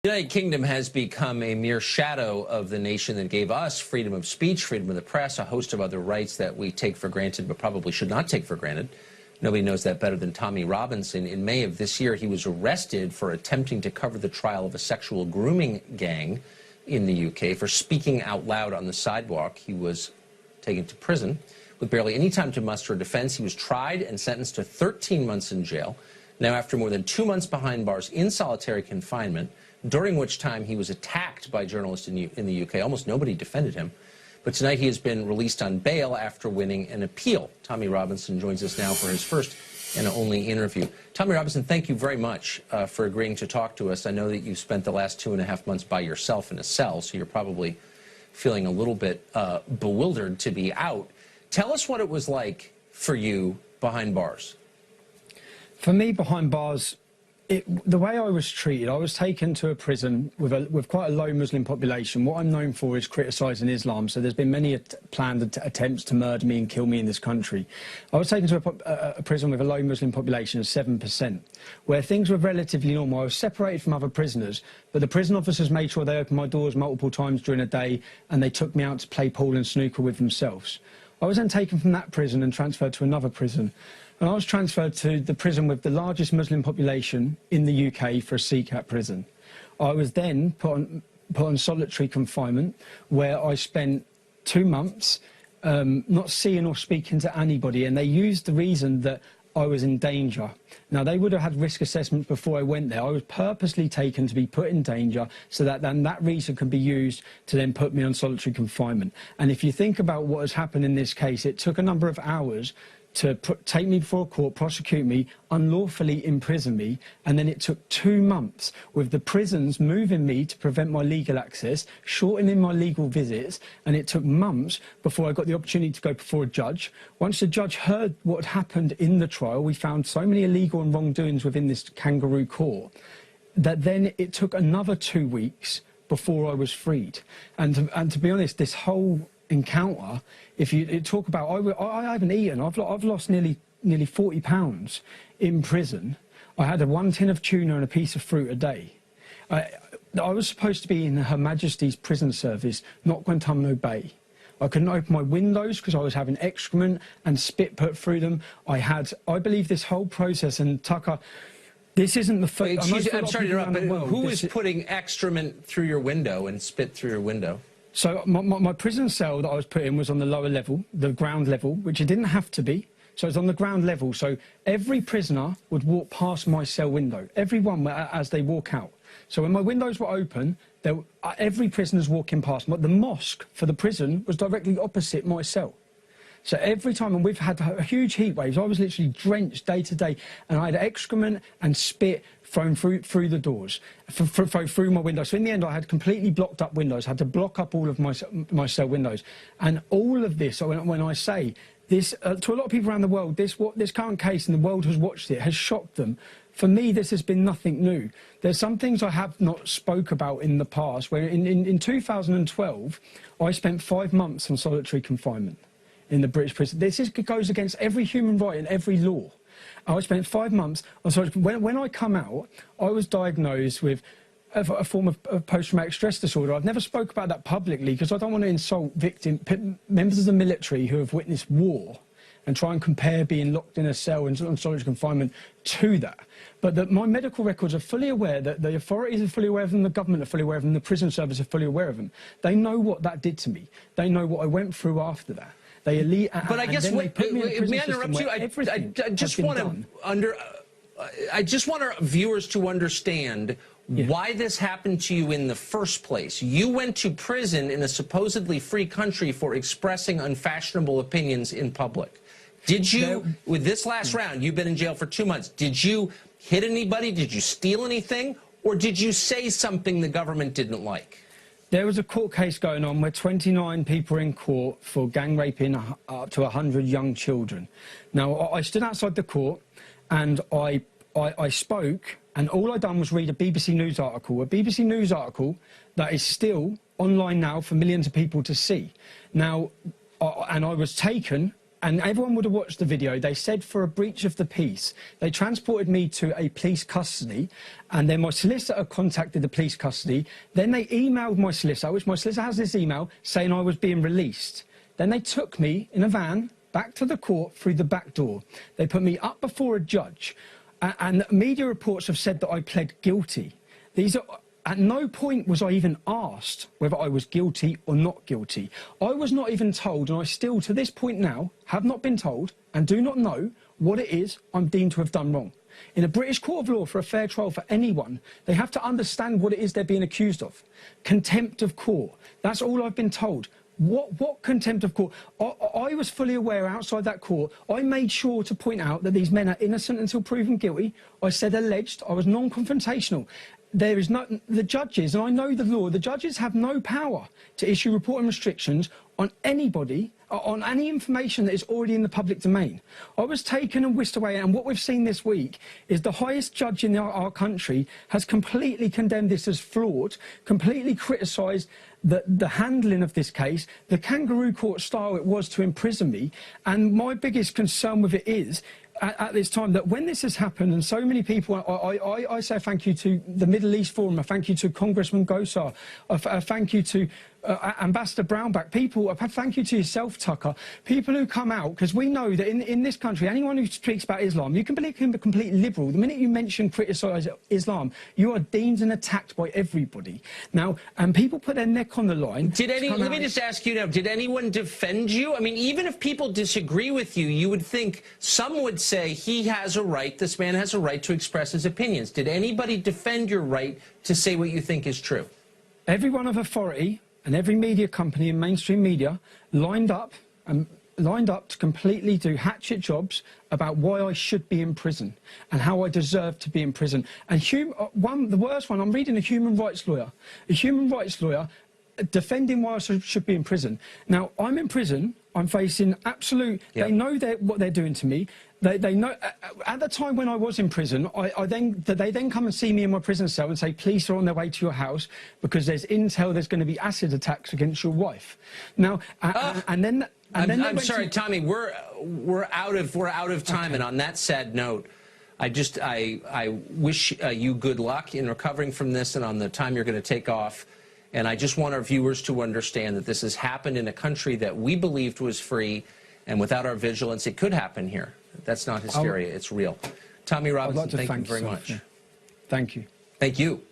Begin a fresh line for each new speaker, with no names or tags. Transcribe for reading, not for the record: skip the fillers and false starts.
The United Kingdom has become a mere shadow of the nation that gave us freedom of speech, freedom of the press, a host of other rights that we take for granted but probably should not take for granted. Nobody knows that better than Tommy Robinson. In May of this year, he was arrested for attempting to cover the trial of a sexual grooming gang in the UK. For speaking out loud on the sidewalk, he was taken to prison with barely any time to muster a defense. He was tried and sentenced to 13 months in jail. Now, after more than 2 months behind bars in solitary confinement, during which time he was attacked by journalists in the UK, almost nobody defended him. But tonight he has been released on bail after winning an appeal. Tommy Robinson joins us now for his first and only interview. Tommy Robinson, thank you very much for agreeing to talk to us. I know that you spent the last 2.5 months by yourself in a cell, so you're probably feeling a little bit bewildered to be out. Tell us what it was like for you behind bars.
For me, behind bars, the way I was treated, I was taken to a prison with quite a low Muslim population. What I'm known for is criticising Islam, so there's been many planned attempts to murder me and kill me in this country. I was taken to a prison with a low Muslim population of 7%, where things were relatively normal. I was separated from other prisoners, but the prison officers made sure they opened my doors multiple times during the day, and they took me out to play pool and snooker with themselves. I was then taken from that prison and transferred to another prison. And I was transferred to the prison with the largest Muslim population in the UK for a CCAT prison. I was then put on solitary confinement, where I spent 2 months not seeing or speaking to anybody, and they used the reason that I was in danger. Now, they would have had risk assessments before I went there. I was purposely taken to be put in danger so that then that reason can be used to then put me on solitary confinement. And if you think about what has happened in this case, it took a number of hours to take me before a court, prosecute me, unlawfully imprison me, and then it took 2 months with the prisons moving me to prevent my legal access, shortening my legal visits, and it took months before I got the opportunity to go before a judge. Once the judge heard what had happened in the trial, we found so many illegal and wrongdoings within this kangaroo court that then it took another 2 weeks before I was freed. And to be honest, this whole encounter, if you talk about, I haven't eaten. I've lost nearly 40 pounds in prison. I had 1 tin of tuna and a piece of fruit a day. I was supposed to be in Her Majesty's prison service, not Guantanamo Bay. I couldn't open my windows because I was having excrement and spit put through them. I believe this whole process, and Tucker, this isn't the first.
I'm sorry to interrupt, but who is putting excrement through your window and spit through your window?
So my prison cell that I was put in was on the lower level, the ground level, which it didn't have to be. So it's on the ground level. So every prisoner would walk past my cell window, everyone as they walk out. So when my windows were open, every prisoner's walking past. The mosque for the prison was directly opposite my cell. So every time, and we've had huge heat waves, I was literally drenched day to day, and I had excrement and spit thrown through the doors, through my windows. So in the end, I had completely blocked up windows, had to block up all of my cell windows. And all of this, when I say this, to a lot of people around the world, this current case, and the world has watched it, has shocked them. For me, this has been nothing new. There's some things I have not spoke about in the past, where in 2012, I spent 5 months on solitary confinement in the British prison. This goes against every human right and every law. I spent 5 months on solitary. When I come out, I was diagnosed with a form of post-traumatic stress disorder. I've never spoke about that publicly because I don't want to insult members of the military who have witnessed war and try and compare being locked in a cell and on solitary confinement to that. But my medical records are fully aware, that the authorities are fully aware of them, the government are fully aware of them, the prison service are fully aware of them. They know what that did to me. They know what I went through after that.
But I guess, may I interrupt you? I just want our viewers to understand why this happened to you in the first place. You went to prison in a supposedly free country for expressing unfashionable opinions in public. Did you, with this last round, you've been in jail for 2 months, did you hit anybody? Did you steal anything? Or did you say something the government didn't like?
There was a court case going on where 29 people were in court for gang raping up to 100 young children. Now, I stood outside the court and I spoke, and all I done was read a BBC News article that is still online now for millions of people to see. Now, and I was taken and everyone would have watched the video, they said for a breach of the peace, they transported me to a police custody, and then my solicitor contacted the police custody. Then they emailed my solicitor, which my solicitor has this email, saying I was being released. Then they took me in a van back to the court through the back door. They put me up before a judge, and media reports have said that I pled guilty. At no point was I even asked whether I was guilty or not guilty. I was not even told, and I still, to this point now, have not been told and do not know what it is I'm deemed to have done wrong. In a British court of law, for a fair trial for anyone, they have to understand what it is they're being accused of. Contempt of court. That's all I've been told. What contempt of court? I was fully aware outside that court. I made sure to point out that these men are innocent until proven guilty. I said alleged. I was non-confrontational. There is no, the judges, and I know the law, the judges have no power to issue reporting restrictions on anybody, on any information that is already in the public domain. I was taken and whisked away, and what we've seen this week is the highest judge in our country has completely condemned this as flawed, completely criticised the handling of this case, the kangaroo court style it was to imprison me, and my biggest concern with it is, at this time, that when this has happened, and so many people, I say thank you to the Middle East Forum, a thank you to Congressman Gosar, a thank you to Ambassador Brownback, people, a thank you to yourself, Tucker, people who come out, because we know that in this country, anyone who speaks about Islam, you can be completely liberal. The minute you mention, criticise Islam, you are deemed and attacked by everybody. Now, and people put their neck on the line.
Let me just ask you now, did anyone defend you? I mean, even if people disagree with you, you would think some would say he has a right, this man has a right to express his opinions. Did anybody defend your right to say what you think is true?
Everyone of authority and every media company and mainstream media lined up to completely do hatchet jobs about why I should be in prison and how I deserve to be in prison. And the worst one, I'm reading a human rights lawyer defending why I should be in prison. Now, I'm in prison. I'm facing absolute... Yep. They know what they're doing to me. They know... At the time when I was in prison, they then come and see me in my prison cell and say, police are on their way to your house because there's intel there's going to be acid attacks against your wife. Now,
I'm sorry, Tommy, we're out of time, okay. And on that sad note, I wish you good luck in recovering from this and on the time you're going to take off. And I just want our viewers to understand that this has happened in a country that we believed was free, and without our vigilance, it could happen here. That's not hysteria, it's real. Tommy Robinson, thank you very much.
Yeah. Thank you.
Thank you.